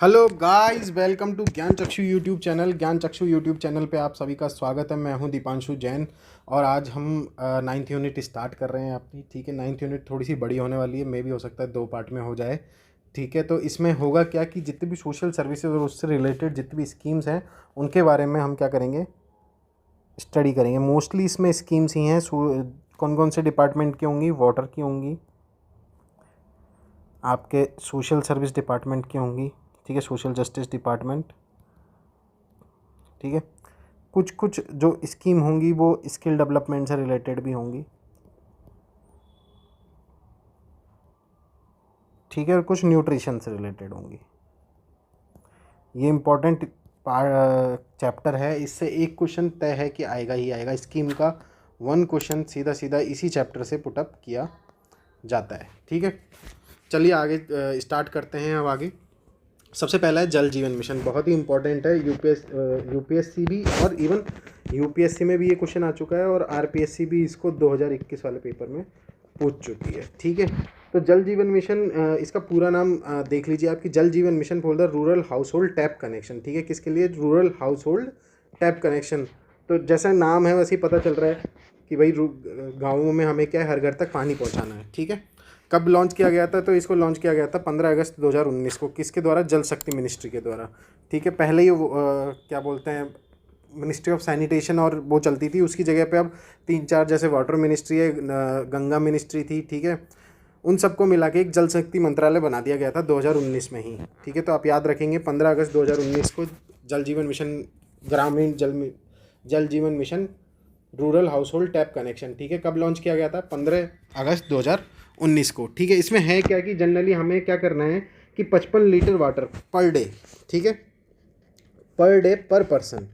Hello guys, welcome to ज्ञान चक्षु YouTube channel. ज्ञान चक्षु यूट्यूब चैनल पे आप सभी का स्वागत है। मैं हूं दीपांशु जैन और आज हम नाइन्थ यूनिट स्टार्ट कर रहे हैं अपनी। ठीक है, नाइन्थ यूनिट थोड़ी सी बड़ी होने वाली है, मे भी हो सकता है 2 पार्ट में हो जाए। ठीक है, तो इसमें होगा क्या कि जितने भी सोशल सर्विसेज और उससे रिलेटेड जितनी भी स्कीम्स हैं उनके बारे में हम क्या करेंगे, स्टडी करेंगे। मोस्टली इसमें स्कीम्स ही हैं। कौन कौन से डिपार्टमेंट की होंगी? वाटर की होंगी, आपके सोशल सर्विस डिपार्टमेंट की होंगी, ठीक है, सोशल जस्टिस डिपार्टमेंट, ठीक है। कुछ कुछ जो स्कीम होंगी वो स्किल डेवलपमेंट से रिलेटेड भी होंगी, ठीक है, और कुछ न्यूट्रिशन से रिलेटेड होंगी। ये इम्पोर्टेंट चैप्टर है, इससे एक क्वेश्चन तय है कि आएगा ही आएगा। स्कीम का 1 क्वेश्चन सीधा सीधा इसी चैप्टर से पुटअप किया जाता है। ठीक है, चलिए आगे स्टार्ट करते हैं। अब आगे सबसे पहला है जल जीवन मिशन। बहुत ही इंपॉर्टेंट है। यूपीएससी भी, और इवन यूपीएससी में भी ये क्वेश्चन आ चुका है और आरपीएससी भी इसको 2021 वाले पेपर में पूछ चुकी है। ठीक है, तो जल जीवन मिशन, इसका पूरा नाम देख लीजिए आपकी, जल जीवन mission for the rural house hold tap connection. ठीक है, किसके लिए? Rural house hold tap connection. तो जैसा नाम है वैसे ही पता चल रहा है कि भाई गाँवों में हमें क्या है, हर घर तक पानी पहुँचाना है। ठीक है, कब लॉन्च किया गया था? तो इसको लॉन्च किया गया था 15 अगस्त 2019 को। किसके द्वारा? जल शक्ति मिनिस्ट्री के द्वारा। ठीक है, पहले ही क्या बोलते हैं, मिनिस्ट्री ऑफ सैनिटेशन और वो चलती थी, उसकी जगह पे अब 3-4 जैसे वाटर मिनिस्ट्री है, गंगा मिनिस्ट्री थी, ठीक है, उन सबको मिला के एक जल शक्ति मंत्रालय बना दिया गया था 2019 में ही। ठीक है, तो आप याद रखेंगे 15 अगस्त 2019 को जल जीवन मिशन, ग्रामीण जल जीवन mission rural house hold tap connection. ठीक है, कब लॉन्च किया गया था? 15 अगस्त 2019 को। ठीक है, इसमें है क्या कि जनरली हमें क्या करना है कि 55 लीटर वाटर पर डे, ठीक है, पर डे पर person,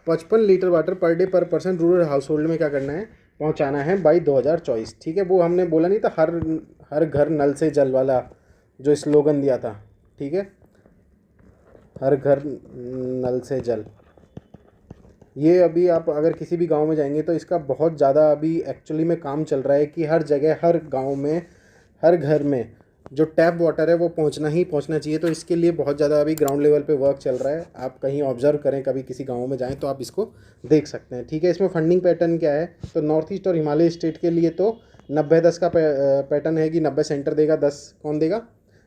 55 litre water per day पर पर्सन रूरल हाउस होल्ड में क्या करना है, पहुंचाना है बाई 2024। ठीक है, वो हमने बोला नहीं था, हर हर घर नल से जल वाला जो स्लोगन दिया था। ठीक है, हर घर नल से जल। ये अभी आप अगर किसी भी गांव में जाएंगे तो इसका बहुत ज़्यादा अभी एक्चुअली में काम चल रहा है कि हर जगह, हर गांव में, हर घर में जो टैप वाटर है वो पहुंचना ही पहुंचना चाहिए। तो इसके लिए बहुत ज़्यादा अभी ग्राउंड लेवल पे वर्क चल रहा है। आप कहीं ऑब्जर्व करें, कभी किसी गांव में जाएं तो आप इसको देख सकते हैं। ठीक है, इसमें फंडिंग पैटर्न क्या है? तो नॉर्थ ईस्ट और हिमालय स्टेट के लिए तो 90-10 का पैटर्न है कि 90 सेंटर देगा, 10 कौन देगा?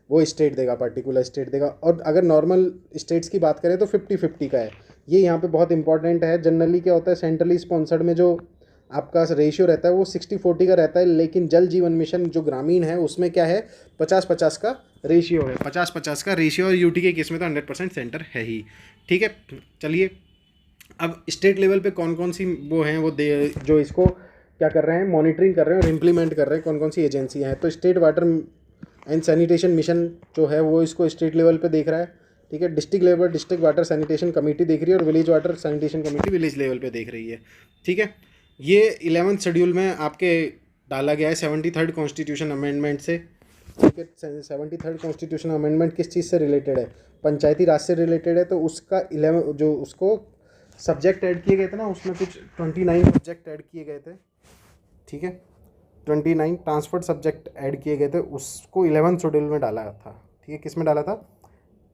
वो स्टेट देगा, पर्टिकुलर स्टेट देगा। और अगर नॉर्मल स्टेट्स की बात करें तो 50-50 का है। ये यहाँ पे बहुत इंपॉर्टेंट है। जनरली क्या होता है, सेंट्रली स्पॉन्सर्ड में जो आपका रेशियो रहता है वो 60-40 का रहता है, लेकिन जल जीवन मिशन जो ग्रामीण है उसमें क्या है, 50-50 का रेशियो है। 50-50 का रेशियो, और यूटी के केस में तो 100% सेंटर है ही। ठीक है, चलिए अब स्टेट लेवल पे कौन कौन सी वो हैं, वो जो इसको क्या कर रहे हैं, मॉनिटरिंग कर रहे हैं और इम्प्लीमेंट कर रहे हैं, कौन कौन सी एजेंसियाँ हैं। तो state water and sanitation mission जो है वो इसको स्टेट लेवल पे देख रहा है। ठीक है, district level district water sanitation committee देख रही है, और village water sanitation committee village level पे देख रही है। ठीक है, ये 11th शेड्यूल में आपके डाला गया है 73rd कॉन्स्टिट्यूशन अमेंडमेंट से। ठीक है, 73rd कॉन्स्टिट्यूशन अमेंडमेंट किस चीज़ से रिलेटेड है? पंचायती राज से रिलेटेड है। तो उसका 11 जो उसको सब्जेक्ट ऐड किए गए थे ना, उसमें कुछ 29 सब्जेक्ट ऐड किए गए थे। ठीक है, 29 ट्रांसफर्ड सब्जेक्ट ऐड किए गए थे, उसको 11th शेड्यूल में डाला था। ठीक है, किस में डाला था?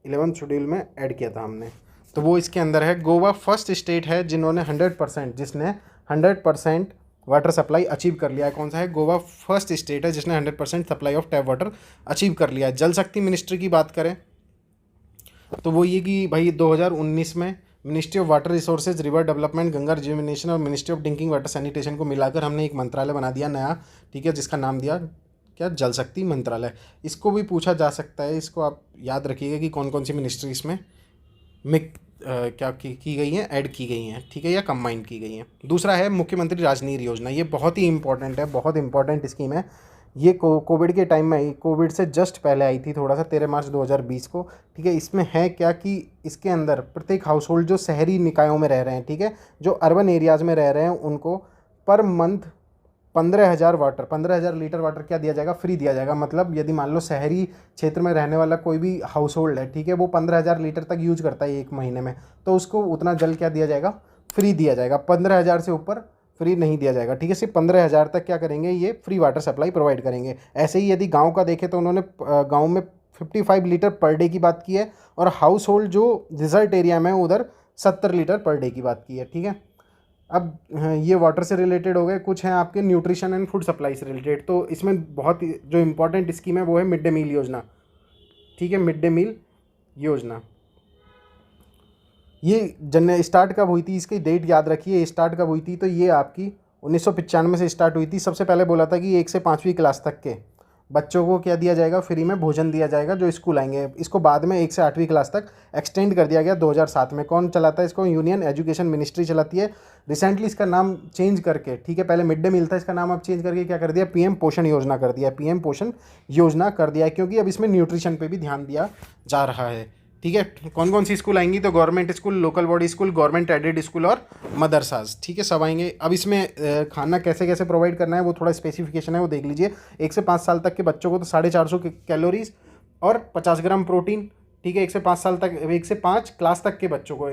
11th शेड्यूल में ऐड किया था हमने। तो वो इसके अंदर है। गोवा फर्स्ट स्टेट है जिन्होंने 100%, जिसने 100% वाटर सप्लाई अचीव कर लिया है। कौन सा है? गोवा फर्स्ट स्टेट है जिसने 100% supply of tap water achieve कर लिया है। जल शक्ति मिनिस्ट्री की बात करें तो वो ये कि भाई 2019 में ministry of water resources, river development, Ganga rejuvenation और ministry of drinking water sanitation को मिलाकर हमने एक मंत्रालय बना दिया नया। ठीक है, जिसका नाम दिया क्या? जल शक्ति मंत्रालय। इसको भी पूछा जा सकता है, इसको आप याद रखिएगा कि कौन कौन सी मिनिस्ट्री इसमें क्या की गई हैं, ऐड की गई हैं। ठीक है, या कंबाइन की गई हैं। दूसरा है मुख्यमंत्री राजनीति योजना। ये बहुत ही इंपॉर्टेंट है, बहुत इंपॉर्टेंट स्कीम है। ये कोविड के टाइम में आई, कोविड से जस्ट पहले आई थी थोड़ा सा, 13 मार्च 2020 को। ठीक है, इसमें है क्या कि इसके अंदर प्रत्येक हाउस होल्ड जो शहरी निकायों में रह रहे हैं, ठीक है, जो अर्बन एरियाज़ में रह रहे हैं, उनको पर मंथ 15,000 लीटर वाटर क्या दिया जाएगा? फ्री दिया जाएगा। मतलब यदि मान लो शहरी क्षेत्र में रहने वाला कोई भी हाउस होल्ड है, ठीक है, वो 15,000 लीटर तक यूज करता है एक महीने में, तो उसको उतना जल क्या दिया जाएगा? फ्री दिया जाएगा। 15,000 से ऊपर फ्री नहीं दिया जाएगा। ठीक है, सिर्फ 15,000 तक क्या करेंगे, ये फ्री वाटर सप्लाई प्रोवाइड करेंगे। ऐसे ही यदि गाँव का देखें तो उन्होंने गाँव में 55 लीटर पर डे की बात की है, और हाउस होल्ड जो रिजर्ट एरिया में उधर 70 लीटर पर डे की बात की है। ठीक है, अब ये वाटर से रिलेटेड हो गए, कुछ हैं आपके न्यूट्रिशन एंड फूड सप्लाई से रिलेटेड। तो इसमें बहुत जो इम्पोर्टेंट स्कीम है वो है मिड डे मील योजना। ठीक है, मिड डे मील योजना ये जन स्टार्ट कब हुई थी, इसकी डेट याद रखिए, स्टार्ट कब हुई थी, तो ये आपकी 1995 से स्टार्ट हुई थी। सबसे पहले बोला था कि 1 से 5वीं क्लास तक के बच्चों को क्या दिया जाएगा, फ्री में भोजन दिया जाएगा जो स्कूल आएंगे। इसको बाद में 1 से 8वीं क्लास तक एक्सटेंड कर दिया गया 2007 में। कौन चलाता है इसको, यूनियन एजुकेशन मिनिस्ट्री चलाती है। रिसेंटली इसका नाम चेंज करके, ठीक है, पहले मिड डे मील था, इसका नाम अब चेंज करके क्या कर दिया, पीएम पोषण योजना कर दिया, पीएम पोषण योजना कर दिया है, क्योंकि अब इसमें न्यूट्रिशन पे भी ध्यान दिया जा रहा है। ठीक है, कौन कौन सी स्कूल आएंगी, तो government school, local body school, government aided school और मदरसाज। ठीक है, सब आएंगे। अब इसमें खाना कैसे कैसे प्रोवाइड करना है वो थोड़ा स्पेसिफिकेशन है, वो देख लीजिए। 1 से 5 साल तक के बच्चों को तो 450 कैलोरीज और 50 ग्राम प्रोटीन। ठीक है, 1 से 5 साल तक, 1 से 5 क्लास तक के बच्चों को,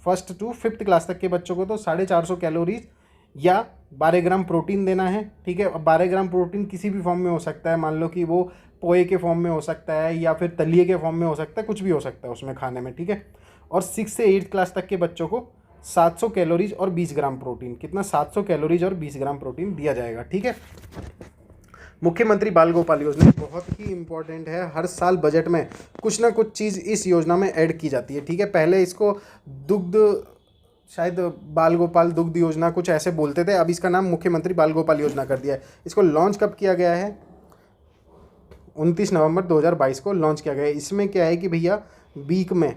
1st to 5th क्लास तक के बच्चों को तो 450 कैलोरीज या 12 ग्राम प्रोटीन देना है। ठीक है, अब 12 ग्राम प्रोटीन किसी भी फॉर्म में हो सकता है, मान लो कि वो पोए के फॉर्म में हो सकता है या फिर तलिए के फॉर्म में हो सकता है, कुछ भी हो सकता है उसमें खाने में। ठीक है, और 6 से 8 क्लास तक के बच्चों को 700 कैलोरीज और 20 ग्राम प्रोटीन, कितना, 700 कैलोरीज और 20 ग्राम प्रोटीन दिया जाएगा। ठीक है, मुख्यमंत्री बाल गोपाल योजना बहुत ही इंपॉर्टेंट है, हर साल बजट में कुछ ना कुछ चीज़ इस योजना में ऐड की जाती है। ठीक है, पहले इसको दुग्ध, शायद बाल गोपाल दुग्ध योजना कुछ ऐसे बोलते थे, अब इसका नाम मुख्यमंत्री बाल गोपाल योजना कर दिया है। इसको लॉन्च कब किया गया है, 29 नवंबर 2022 को लॉन्च किया गया है। इसमें क्या है कि भैया वीक में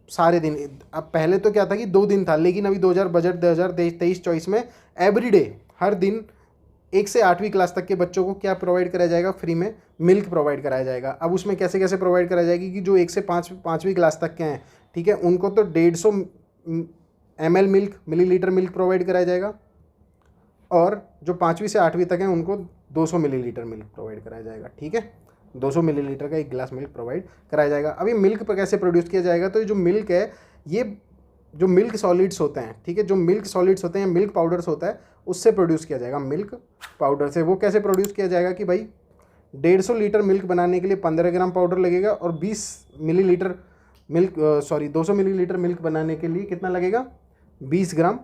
सारे दिन, अब पहले तो क्या था कि 2 दिन था, लेकिन अभी 2023-24 में एवरीडे, हर दिन 1 से 8वीं क्लास तक के बच्चों को क्या प्रोवाइड कराया जाएगा, फ्री में मिल्क प्रोवाइड कराया जाएगा। अब उसमें कैसे कैसे प्रोवाइड कराया जाएगी कि जो 1 से 5वीं क्लास तक के हैं, ठीक है, उनको तो 150 ml milk, millilitre milk provide कराया जाएगा, और जो 5वीं से 8वीं तक हैं उनको 200 मिलीलीटर मिल्क प्रोवाइड कराया जाएगा। ठीक है, 200 मिलीलीटर का 1 गिलास मिल्क प्रोवाइड कराया जाएगा। अब ये मिल्क पर कैसे प्रोड्यूस किया जाएगा, तो ये जो मिल्क है, ये जो मिल्क सॉलिड्स होते हैं, ठीक है, जो मिल्क सॉलिड्स होते हैं, मिल्क पाउडर्स होता है, उससे प्रोड्यूस किया जाएगा, मिल्क पाउडर से। वो कैसे प्रोड्यूस किया जाएगा कि भाई 150 लीटर मिल्क बनाने के लिए 15 ग्राम पाउडर लगेगा, और 20 मिलीलीटर मिल्क 200 मिलीलीटर मिल्क बनाने के लिए कितना लगेगा, 20 ग्राम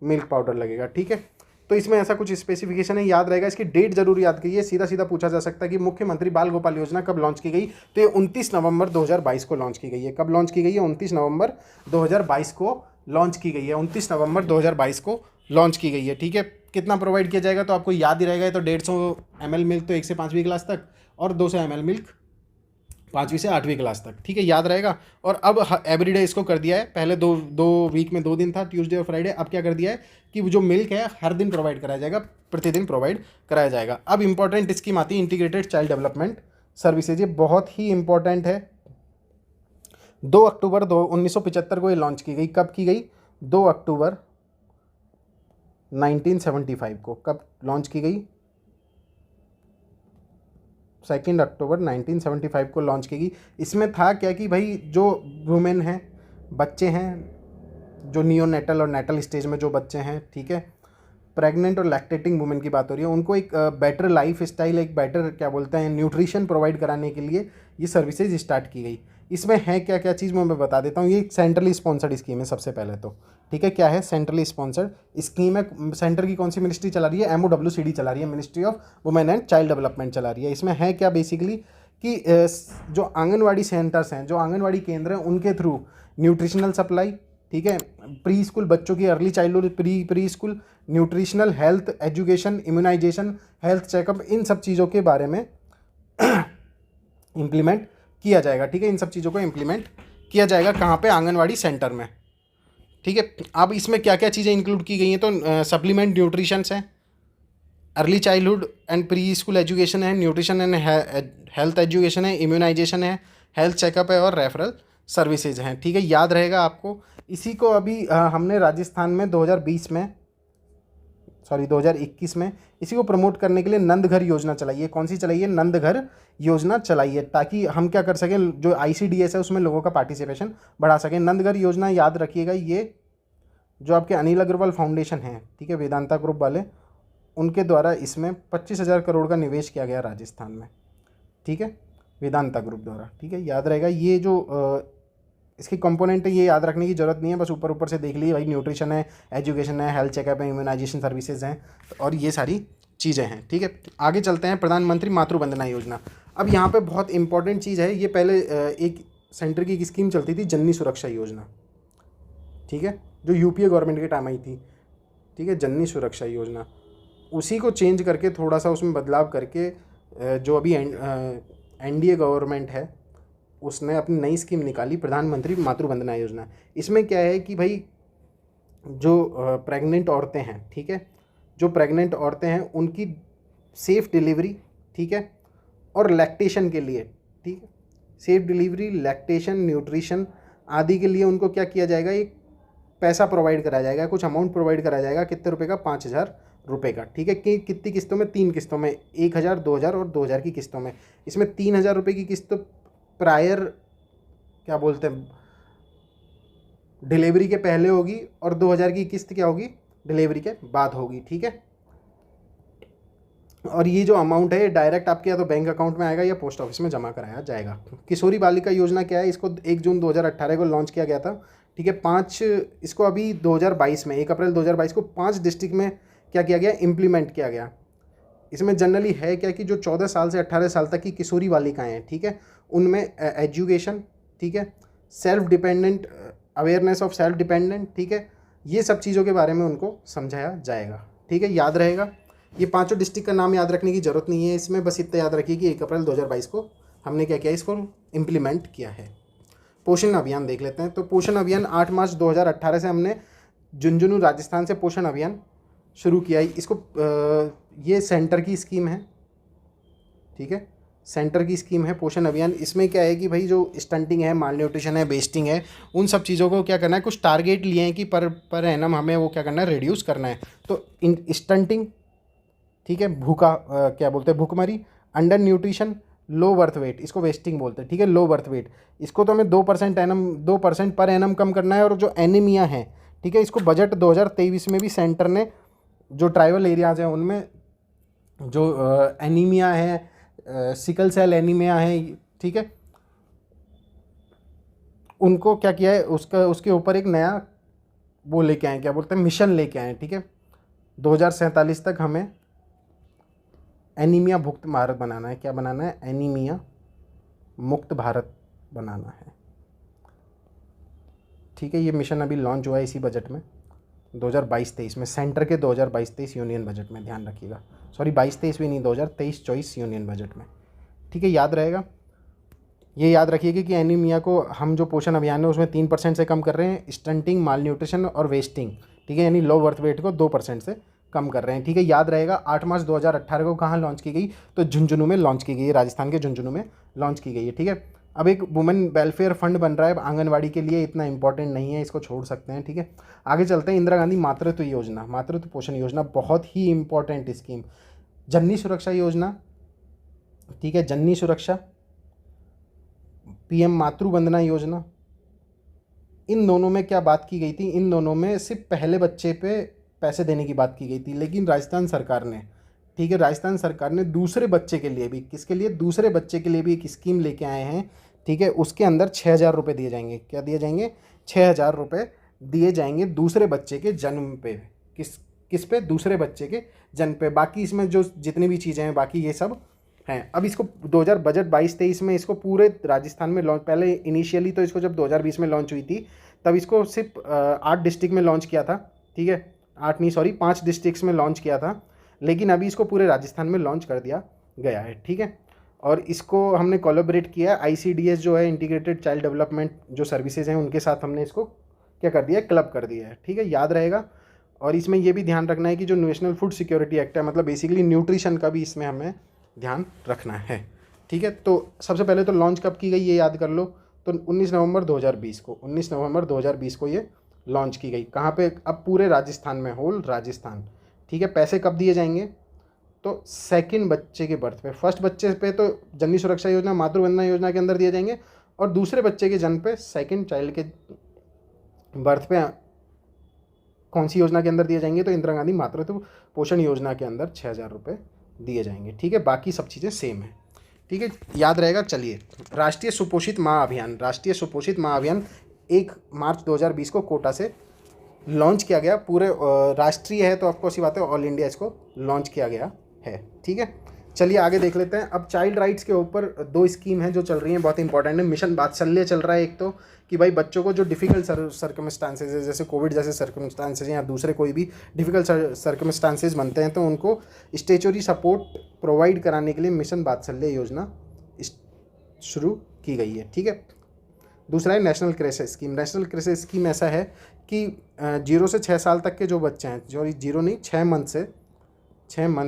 मिल्क पाउडर लगेगा। ठीक है, तो इसमें ऐसा कुछ स्पेसिफिकेशन है, याद रहेगा। इसकी डेट जरूर याद कीजिए, सीधा सीधा पूछा जा सकता है कि मुख्यमंत्री बाल गोपाल योजना कब लॉन्च की गई, तो ये 29 नवंबर 2022 को लॉन्च की गई है। कब लॉन्च की गई है, 29 नवंबर 2022 को लॉन्च की गई है, 29 नवंबर 2022 को लॉन्च की गई है। ठीक है, कितना प्रोवाइड किया जाएगा तो आपको याद ही रहेगा, तो 150 ml मिल्क तो 1 से 5वीं क्लास तक, और 200 ml मिल्क 5वीं से 8वीं क्लास तक। ठीक है, याद रहेगा। और अब एवरीडे इसको कर दिया है, पहले दो वीक में 2 दिन था, ट्यूसडे और फ्राइडे, अब क्या कर दिया है कि जो मिल्क है हर दिन प्रोवाइड कराया जाएगा, प्रतिदिन प्रोवाइड कराया जाएगा। अब इंपॉर्टेंट स्कीम आती है इंटीग्रेटेड चाइल्ड डेवलपमेंट सर्विसेज, ये बहुत ही इंपॉर्टेंट है। 2 अक्टूबर 1975 को ये लॉन्च की गई। कब की गई, 2 अक्टूबर 1975 को। कब लॉन्च की गई, 2 अक्टूबर 1975 को लॉन्च की गई। इसमें था क्या कि भाई जो वुमेन हैं, बच्चे हैं, जो नियोनेटल और नेटल स्टेज में जो बच्चे हैं, ठीक है, प्रेग्नेंट और लैक्टेटिंग वुमेन की बात हो रही है, उनको एक बेटर लाइफ स्टाइल, एक बेटर क्या बोलते हैं न्यूट्रिशन प्रोवाइड कराने के लिए ये सर्विसेज स्टार्ट की गई। इसमें है क्या क्या चीज़ मैं बता देता हूँ। ये सेंट्रली स्पॉन्सर्ड स्कीम है सबसे पहले तो, ठीक है, क्या है, सेंट्रली स्पॉन्सर्ड स्कीम है। सेंटर की कौन सी मिनिस्ट्री चला रही है, MOWCD चला रही है, ministry of women and child development चला रही है। इसमें है क्या बेसिकली कि जो आंगनवाड़ी सेंटर्स हैं, जो आंगनवाड़ी केंद्र हैं, उनके थ्रू न्यूट्रिशनल सप्लाई, ठीक है, प्री स्कूल बच्चों की, early childhood, pre school, nutritional, health education, immunisation, health checkup, इन सब चीज़ों के बारे में इम्प्लीमेंट किया जाएगा। ठीक है, इन सब चीज़ों को इम्प्लीमेंट किया जाएगा कहाँ पे, आंगनवाड़ी सेंटर में। ठीक है, अब इसमें क्या क्या चीज़ें इंक्लूड की गई हैं, तो सप्लीमेंट न्यूट्रिशंस हैं, early childhood and pre school education है, न्यूट्रिशन एंड हेल्थ एजुकेशन है, इम्यूनाइजेशन है, हेल्थ चेकअप है, और रेफरल सर्विसेज हैं। ठीक है, याद रहेगा आपको। इसी को अभी हमने राजस्थान में 2021 में इसी को प्रमोट करने के लिए नंद घर योजना चलाई है। कौन सी चलाई है, नंद घर योजना चलाई है, ताकि हम क्या कर सकें, जो ICDS है उसमें लोगों का पार्टिसिपेशन बढ़ा सकें। नंद घर योजना याद रखिएगा, ये जो आपके अनिल अग्रवाल फाउंडेशन है, ठीक है, वेदांता ग्रुप वाले, उनके द्वारा इसमें 25,000 करोड़ का निवेश किया गया राजस्थान में। ठीक है, वेदांता ग्रुप द्वारा, ठीक है। याद रहेगा ये जो इसके कंपोनेंट है ये याद रखने की जरूरत नहीं है, बस ऊपर ऊपर से देख लीजिए भाई, न्यूट्रिशन है, एजुकेशन है, हेल्थ चेकअप है, इम्यूनाइजेशन सर्विसेज हैं और ये सारी चीज़ें हैं, ठीक है। आगे चलते हैं, प्रधानमंत्री मातृ वंदना योजना। अब यहाँ पे बहुत इंपॉर्टेंट चीज़ है, ये पहले एक सेंटर की एक स्कीम चलती थी, जननी सुरक्षा योजना, ठीक है, जो यूपीए गवर्नमेंट के टाइम आई थी, ठीक है, जननी सुरक्षा योजना। उसी को चेंज करके थोड़ा सा उसमें बदलाव करके जो अभी एनडीए गवर्नमेंट है उसने अपनी नई स्कीम निकाली, प्रधानमंत्री मातृ वंदना योजना। इसमें क्या है कि भाई जो प्रेग्नेंट औरतें हैं, ठीक है, जो प्रेग्नेंट औरतें हैं उनकी सेफ़ डिलीवरी, ठीक है, और लैक्टेशन के लिए, ठीक है, सेफ डिलीवरी, लैक्टेशन, न्यूट्रिशन आदि के लिए उनको क्या किया जाएगा, एक पैसा प्रोवाइड करा जाएगा, कुछ अमाउंट प्रोवाइड करा जाएगा, कितने रुपए का, 5,000 रुपये का, ठीक है। कि कितनी किस्तों में, 3 किस्तों में, 1,000, 2,000 और 2,000 की किस्तों में। इसमें 3,000 रुपये की किस्त प्रायर क्या बोलते हैं, डिलीवरी के पहले होगी और 2,000 की किस्त क्या होगी, डिलीवरी के बाद होगी, ठीक है। और ये जो अमाउंट है ये डायरेक्ट आपके या तो बैंक अकाउंट में आएगा या पोस्ट ऑफिस में जमा कराया जाएगा। किशोरी बालिका योजना क्या है, इसको 1 जून 2018 को लॉन्च किया गया था, ठीक है। इसको अभी 2022 में 1 अप्रैल 2022 को 5 डिस्ट्रिक्ट में क्या किया गया, इम्प्लीमेंट किया गया। इसमें जनरली है क्या कि जो 14 साल से 18 साल तक की किशोरी बालिकाएँ हैं, ठीक है, उनमें एजुकेशन, ठीक है, self dependent, awareness of self dependent, ठीक है, ये सब चीज़ों के बारे में उनको समझाया जाएगा, ठीक है। याद रहेगा, ये 5 डिस्ट्रिक्ट का नाम याद रखने की ज़रूरत नहीं है, इसमें बस इतना याद रखिए कि 1 अप्रैल 2022 को हमने क्या किया, इसको इम्प्लीमेंट किया है। पोषण अभियान देख लेते हैं। तो पोषण अभियान 8 मार्च 2018 से हमने झुंझुनू राजस्थान से पोषण अभियान शुरू किया है। इसको ये सेंटर की स्कीम है, ठीक है, सेंटर की स्कीम है पोषण अभियान। इसमें क्या है कि भाई जो स्टंटिंग है, माल न्यूट्रिशन है, वेस्टिंग है, उन सब चीज़ों को क्या करना है, कुछ टारगेट लिए हैं कि पर एनम हमें वो क्या करना है, रिड्यूस करना है। तो स्टंटिंग, ठीक है, भूखा क्या बोलते हैं, भूखमरी, under nutrition, low birth weight, इसको वेस्टिंग बोलते हैं, ठीक है, लो बर्थ वेट, इसको तो हमें 2% पर एनम कम करना है। और जो एनीमिया है, ठीक है, इसको बजट 2023 में भी सेंटर ने जो ट्राइबल एरियाज़ हैं उनमें जो एनीमिया है, सिकल सेल एनीमिया है, ठीक है, उनको क्या किया है, उसके ऊपर एक नया वो लेके आए, क्या बोलते हैं, मिशन लेके आए, ठीक है। 2047 तक हमें एनीमिया मुक्त भारत बनाना है। क्या बनाना है, एनीमिया मुक्त भारत बनाना है, ठीक है। ये मिशन अभी लॉन्च हुआ है इसी बजट में 2022-23 में, सेंटर के 2022-23 यूनियन बजट में, ध्यान रखिएगा, सॉरी 22-23 भी नहीं, 2023-24 यूनियन बजट में, ठीक है। याद रहेगा, ये याद रखिएगा कि एनीमिया को हम जो पोषण अभियान है उसमें 3% से कम कर रहे हैं, स्टंटिंग, माल न्यूट्रिशन और वेस्टिंग, ठीक है, यानी लो बर्थ वेट को 2% से कम कर रहे हैं, ठीक है। याद रहेगा 8 मार्च 2018 को कहाँ लॉन्च की गई, तो झुंझुनू में लॉन्च की गई है, राजस्थान के झुंझुनू में लॉन्च की गई है, ठीक है। अब एक वुमेन वेलफेयर फंड बन रहा है आंगनवाड़ी के लिए, इतना इंपॉर्टेंट नहीं है, इसको छोड़ सकते हैं, ठीक है। आगे चलते हैं, इंदिरा गांधी मातृत्व योजना, मातृत्व पोषण योजना, बहुत ही इंपॉर्टेंट स्कीम। जननी सुरक्षा योजना, ठीक है, जननी सुरक्षा, पीएम मातृ वंदना योजना, इन दोनों में क्या बात की गई थी, इन दोनों में सिर्फ पहले बच्चे पे पैसे देने की बात की गई थी, लेकिन राजस्थान सरकार ने, ठीक है, राजस्थान सरकार ने दूसरे बच्चे के लिए भी, किसके लिए, दूसरे बच्चे के लिए भी एक स्कीम लेके आए हैं, ठीक है। उसके अंदर 6,000 रुपये दिए जाएंगे। क्या दिए जाएंगे, 6,000 रुपये दिए जाएंगे दूसरे बच्चे के जन्म पे। किस पे, दूसरे बच्चे के जन्म पे। बाकी इसमें जो जितनी भी चीज़ें हैं बाकी ये सब हैं। अब इसको 2000 बजट 22-23 में इसको पूरे राजस्थान में लॉन्च, पहले इनिशियली तो इसको जब 2020 में लॉन्च हुई थी तब इसको सिर्फ 8 डिस्ट्रिक्ट में लॉन्च किया था, ठीक है, 8 नहीं सॉरी 5 डिस्ट्रिक्ट्स में लॉन्च किया था, लेकिन अभी इसको पूरे राजस्थान में लॉन्च कर दिया गया है, ठीक है। और इसको हमने कोलैबोरेट किया ICDS जो है, इंटीग्रेटेड चाइल्ड डेवलपमेंट जो सर्विसेज हैं उनके साथ हमने इसको क्या कर दिया है, क्लब कर दिया है, ठीक है। याद रहेगा। और इसमें यह भी ध्यान रखना है कि जो नेशनल फूड सिक्योरिटी एक्ट है, मतलब बेसिकली न्यूट्रिशन का भी इसमें हमें ध्यान रखना है, ठीक है। तो सबसे पहले तो लॉन्च कब की गई ये याद कर लो, तो 19 नवंबर 2020 को, 19 नवंबर 2020 को ये लॉन्च की गई। कहाँ पे, अब पूरे राजस्थान में, होल राजस्थान, ठीक है। पैसे कब दिए जाएंगे, तो सेकंड बच्चे के बर्थ पे, फर्स्ट बच्चे पे तो जननी सुरक्षा योजना, मातृ वंदना योजना के अंदर दिए जाएंगे, और दूसरे बच्चे के जन्म पे, सेकंड चाइल्ड के बर्थ पे कौन सी योजना के अंदर दिए जाएंगे, तो इंदिरा गांधी मातृत्व पोषण योजना के अंदर 6,000 रुपये दिए जाएंगे, ठीक है। बाकी सब चीज़ें सेम है, ठीक है, याद रहेगा। चलिए, राष्ट्रीय सुपोषित माँ अभियान, राष्ट्रीय सुपोषित माँ अभियान 1 मार्च 2020 को कोटा से लॉन्च किया गया। पूरे राष्ट्रीय है तो आपको सी बात है, ऑल इंडिया इसको लॉन्च किया गया है। ठीक है, चलिए आगे देख लेते हैं। अब चाइल्ड राइट्स के ऊपर 2 स्कीम हैं जो चल रही हैं, बहुत इंपॉर्टेंट है। मिशन वात्सल्य चल रहा है एक तो, कि भाई बच्चों को जो डिफ़िकल्ट सर्कमस्टांसेज है, जैसे कोविड जैसे सर्कमस्टांसेज या दूसरे कोई भी डिफ़िकल्ट सर्कमस्टांसेज बनते हैं, तो उनको स्टेचुरी सपोर्ट प्रोवाइड कराने के लिए मिशन वात्सल्य योजना शुरू की गई है। ठीक है, दूसरा है national crisis scheme. National crisis scheme ऐसा है कि 0 से 6 साल तक के जो बच्चे हैं, सॉरी 0 नहीं, 6 मंथ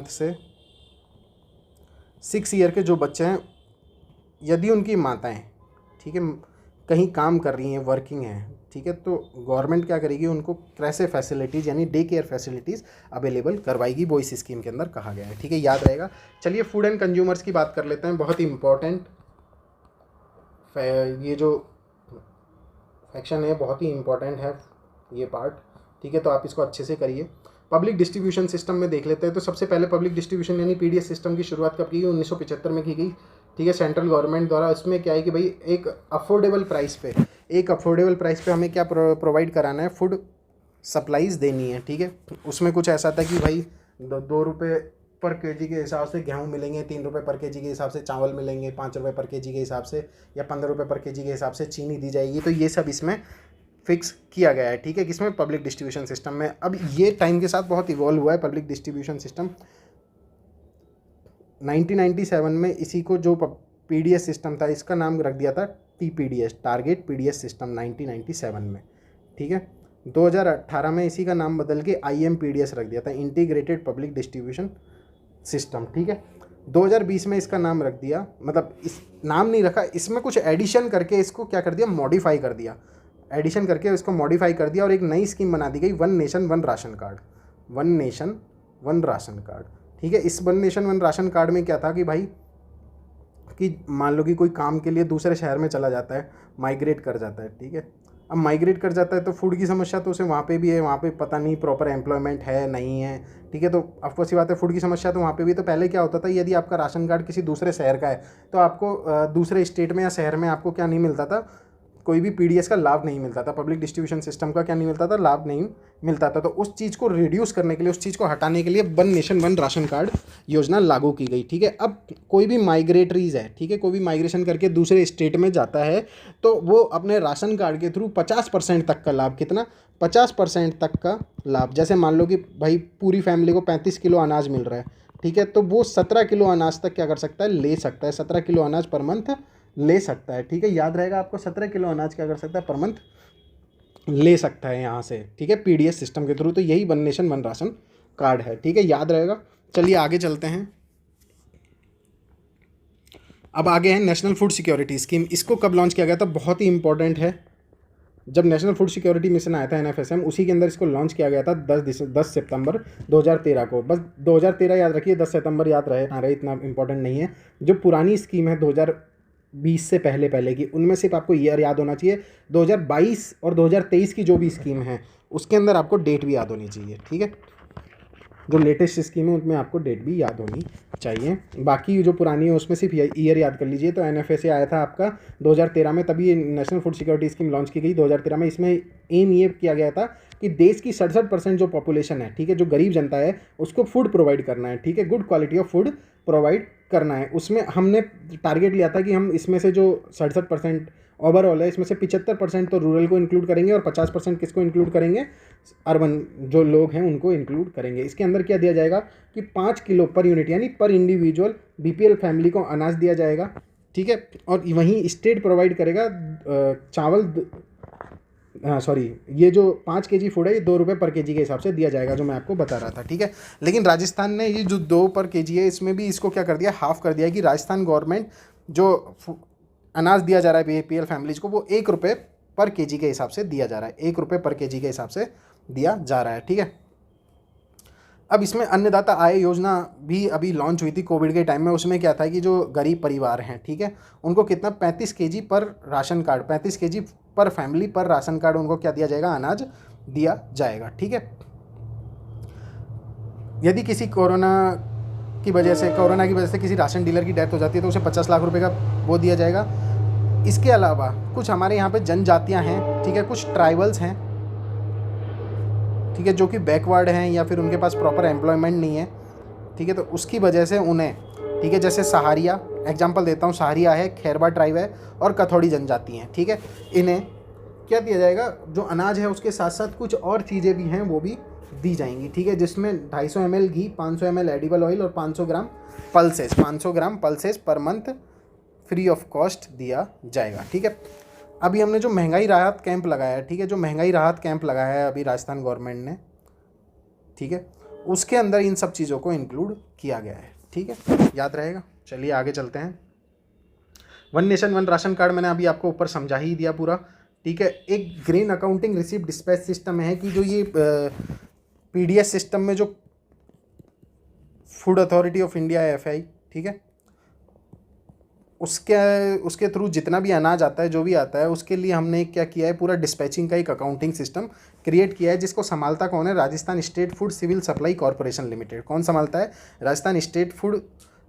से 6 ईयर के जो बच्चे हैं, यदि उनकी माताएं, ठीक है, कहीं काम कर रही हैं, वर्किंग हैं, ठीक है, तो गवर्नमेंट क्या करेगी, उनको कैसे फैसिलिटीज़ यानी डे केयर फैसिलिटीज़ अवेलेबल करवाएगी, वो इस स्कीम के अंदर कहा गया है। ठीक है, याद रहेगा। चलिए फूड एंड कंज्यूमर्स की बात कर लेते हैं। बहुत ही इंपॉर्टेंट ये जो सेक्शन है बहुत ही इंपॉर्टेंट है ये पार्ट। ठीक है, तो आप इसको अच्छे से करिए। पब्लिक डिस्ट्रीब्यूशन सिस्टम में देख लेते हैं। तो सबसे पहले पब्लिक डिस्ट्रीब्यूशन यानी पीडीएस सिस्टम की शुरुआत कब की गई? 1975 में की गई। ठीक है, सेंट्रल गवर्नमेंट द्वारा। इसमें क्या है कि भाई एक अफोर्डेबल प्राइस पे हमें क्या प्रोवाइड कराना है, फूड सप्लाईज देनी है। ठीक है, उसमें कुछ ऐसा था कि भाई 2 रुपये पर केजी के हिसाब से गेहूँ मिलेंगे, 3 रुपये पर केजी के हिसाब से चावल मिलेंगे, 5 रुपये पर केजी के हिसाब से या 15 रुपये पर केजी के हिसाब से चीनी दी जाएगी। तो ये सब इसमें फिक्स किया गया है। ठीक है, किसमें? पब्लिक डिस्ट्रीब्यूशन सिस्टम में। अब ये टाइम के साथ बहुत इवॉल्व हुआ है पब्लिक डिस्ट्रीब्यूशन सिस्टम। 1997 में इसी को जो पीडीएस सिस्टम था, इसका नाम रख दिया था टीपीडीएस, टारगेट पीडीएस सिस्टम, 1997 में। ठीक है, 2018 में इसी का नाम बदल के आईएमपीडीएस रख दिया था, इंटीग्रेटेड पब्लिक डिस्ट्रीब्यूशन सिस्टम। ठीक है, 2020 में इसका नाम रख दिया, मतलब इस नाम नहीं रखा, इसमें कुछ एडिशन करके इसको क्या कर दिया, मॉडिफाई कर दिया, एडिशन करके इसको मॉडिफाई कर दिया और एक नई स्कीम बना दी गई, one nation one ration card, one nation one ration card. ठीक है, इस one nation one ration card में क्या था कि भाई कि मान लो कि कोई काम के लिए दूसरे शहर में चला जाता है, माइग्रेट कर जाता है। ठीक है, अब माइग्रेट कर जाता है तो फूड की समस्या तो उसे वहाँ पे भी है, वहाँ पे पता नहीं प्रॉपर एम्प्लॉयमेंट है नहीं है। ठीक है, तो ऑफकोर्स सी बात है, फूड की समस्या तो वहाँ पे भी। तो पहले क्या होता था, यदि आपका राशन कार्ड किसी दूसरे शहर का है तो आपको दूसरे स्टेट में या शहर में आपको क्या नहीं मिलता था, कोई भी पीडीएस का लाभ नहीं मिलता था, पब्लिक डिस्ट्रीब्यूशन सिस्टम का क्या नहीं मिलता था, लाभ नहीं मिलता था। तो उस चीज़ को रिड्यूस करने के लिए, उस चीज़ को हटाने के लिए one nation one ration card योजना लागू की गई। ठीक है, अब कोई भी माइग्रेटरीज है, ठीक है, कोई भी माइग्रेशन करके दूसरे स्टेट में जाता है तो वो अपने राशन कार्ड के थ्रू 50% तक का लाभ, कितना? 50% तक का लाभ। जैसे मान लो कि भाई पूरी फैमिली को 35 किलो अनाज मिल रहा है, ठीक है, तो वो 17 किलो अनाज तक क्या कर सकता है, ले सकता है, 17 किलो अनाज पर मंथ ले सकता है। ठीक है, याद रहेगा आपको, 17 किलो अनाज क्या कर सकता है, पर मंथ ले सकता है यहाँ से। ठीक है, पीडीएस सिस्टम के थ्रू। तो यही one nation one ration card है। ठीक है, याद रहेगा। चलिए आगे चलते हैं। अब आगे है नेशनल फूड सिक्योरिटी स्कीम। इसको कब लॉन्च किया गया था? बहुत ही इंपॉर्टेंट है। जब नेशनल फूड सिक्योरिटी मिशन आया था एनएफएसएम, उसी के अंदर इसको लॉन्च किया गया था 10 सितंबर 2013 को। बस 2013 याद रखिए, 10 सितंबर याद रहे ना रहे, इतना इंपॉर्टेंट नहीं है। जो पुरानी स्कीम है 2020 से पहले की, उनमें सिर्फ आपको ईयर याद होना चाहिए। 2022 और 2023 की जो भी स्कीम है उसके अंदर आपको डेट भी याद होनी चाहिए। ठीक है, जो लेटेस्ट स्कीम है उनमें आपको डेट भी याद होनी चाहिए। बाकी जो पुरानी है उसमें सिर्फ ईयर याद कर लीजिए। तो एनएफएसए आया था आपका 2013 में, तभी ये national food security scheme launch की गई 2013 में। इसमें एम ये किया गया था कि देश की 67% जो पॉपुलेशन है, ठीक है, जो गरीब जनता है, उसको फूड प्रोवाइड करना है। ठीक है, good quality of food provide करना है। उसमें हमने टारगेट लिया था कि हम इसमें से जो 67% ओवरऑल है, इसमें से 75% तो रूरल को इंक्लूड करेंगे और 50% किसको इंक्लूड करेंगे, अर्बन जो लोग हैं उनको इंक्लूड करेंगे। इसके अंदर क्या दिया जाएगा कि 5 किलो पर यूनिट यानी पर इंडिविजुअल बीपीएल फैमिली को अनाज दिया जाएगा। ठीक है, और वहीं स्टेट प्रोवाइड करेगा चावल, सॉरी, ये जो 5 केजी फूड है ये 2 रुपये पर केजी के हिसाब से दिया जाएगा, जो मैं आपको बता रहा था। ठीक है, लेकिन राजस्थान ने ये जो 2 पर केजी है इसमें भी इसको क्या कर दिया, हाफ कर दिया कि राजस्थान गवर्नमेंट जो अनाज दिया जा रहा है बीपीएल फैमिलीज को, वो 1 रुपये पर केजी के हिसाब से दिया जा रहा है, 1 रुपये पर केजी के हिसाब से दिया जा रहा है। ठीक है, अब इसमें अन्नदाता आय योजना भी अभी लॉन्च हुई थी कोविड के टाइम में। उसमें क्या था कि जो गरीब परिवार हैं, ठीक है, उनको कितना 35 केजी पर राशन कार्ड, 35 केजी पर फैमिली पर राशन कार्ड उनको क्या दिया जाएगा, अनाज दिया जाएगा। ठीक है, यदि किसी कोरोना की वजह से, कोरोना की वजह से किसी राशन डीलर की डेथ हो जाती है तो उसे 50 लाख रुपए का वो दिया जाएगा। इसके अलावा कुछ हमारे यहाँ पे जनजातियाँ हैं, ठीक है, कुछ ट्राइबल्स हैं, ठीक है, जो कि बैकवर्ड हैं या फिर उनके पास प्रॉपर एम्प्लॉयमेंट नहीं है, ठीक है, तो उसकी वजह से उन्हें, ठीक है, जैसे सहारिया, एग्जांपल देता हूँ, सहारिया है, खैरबा ट्राइब है और कथौड़ी जनजाति हैं, ठीक है, इन्हें क्या दिया जाएगा, जो अनाज है उसके साथ साथ कुछ और चीज़ें भी हैं वो भी दी जाएंगी, ठीक है, जिसमें 250 ml घी, 500 ml एडिबल ऑयल और 500 gram pulses per month free of cost दिया जाएगा, ठीक है। अभी हमने जो महंगाई राहत कैंप लगाया है, ठीक है, जो महंगाई राहत कैंप लगाया है अभी राजस्थान गवर्नमेंट ने, ठीक है, उसके अंदर इन सब चीज़ों को इंक्लूड किया गया है, ठीक है, याद रहेगा। चलिए आगे चलते हैं। One nation one ration card मैंने अभी आपको ऊपर समझा ही दिया पूरा, ठीक है। एक green accounting receipt dispatch system है कि जो ये पीडीएस सिस्टम में जो फूड अथॉरिटी ऑफ इंडिया है, एफआई, ठीक है, उसके थ्रू जितना भी अनाज आता है, जो भी आता है, उसके लिए हमने क्या किया है, पूरा डिस्पैचिंग का एक अकाउंटिंग सिस्टम क्रिएट किया है, जिसको संभालता कौन है, Rajasthan state food civil supply corporation limited. कौन संभालता है, Rajasthan state food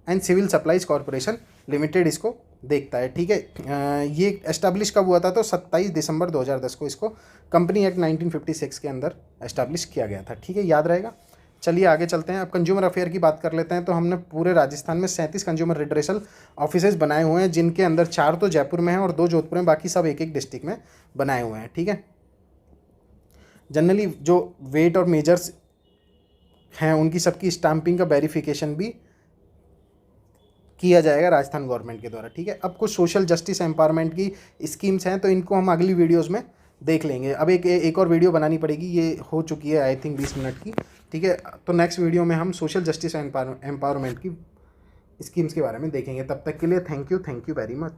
and civil supplies corporation limited इसको देखता है, ठीक है। ये एस्टैब्लिश कब हुआ था, तो 27 दिसंबर 2010 को इसको कंपनी एक्ट 1956 के अंदर एस्टैब्लिश किया गया था, ठीक है, याद रहेगा। चलिए आगे चलते हैं। अब कंज्यूमर अफेयर की बात कर लेते हैं। तो हमने पूरे राजस्थान में 37 कंज्यूमर रिड्रेसल ऑफिसेज बनाए हुए हैं, जिनके अंदर 4 तो जयपुर में हैं और 2 जोधपुर में, बाकी सब एक एक डिस्ट्रिक्ट में बनाए हुए हैं, ठीक है। जनरली जो वेट और मेजर्स हैं उनकी सबकी स्टाम्पिंग का वेरिफिकेशन भी किया जाएगा राजस्थान गवर्नमेंट के द्वारा, ठीक है। अब कुछ सोशल जस्टिस एम्पावरमेंट की स्कीम्स हैं, तो इनको हम अगली वीडियोज़ में देख लेंगे। अब एक और वीडियो बनानी पड़ेगी, ये हो चुकी है आई थिंक 20 मिनट की, ठीक है। तो नेक्स्ट वीडियो में हम सोशल जस्टिस एम्पावरमेंट की स्कीम्स के बारे में देखेंगे। तब तक के लिए थैंक यू वेरी मच।